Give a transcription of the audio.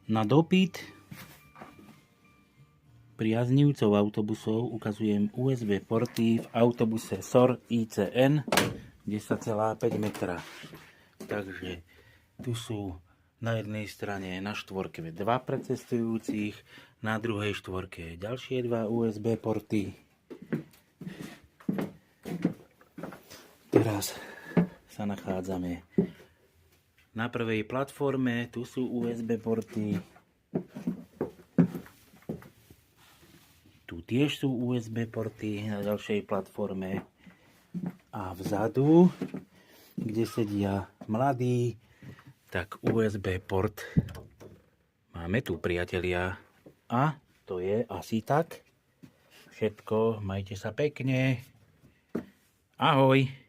Na dopyt priaznivcov autobusov ukazujem USB porty v autobuse SOR ICN 10,5 metra. Takže tu sú na jednej strane na štvorke 2 pre cestujúcich, na druhej štvorke ďalšie 2 USB porty. Teraz sa nachádzame na prvej platforme, tu sú USB porty. Tu tiež sú USB porty na ďalšej platforme. A vzadu, kde sedia mladí, tak USB port máme tu, priatelia. A to je asi tak všetko. Majte sa pekne. Ahoj.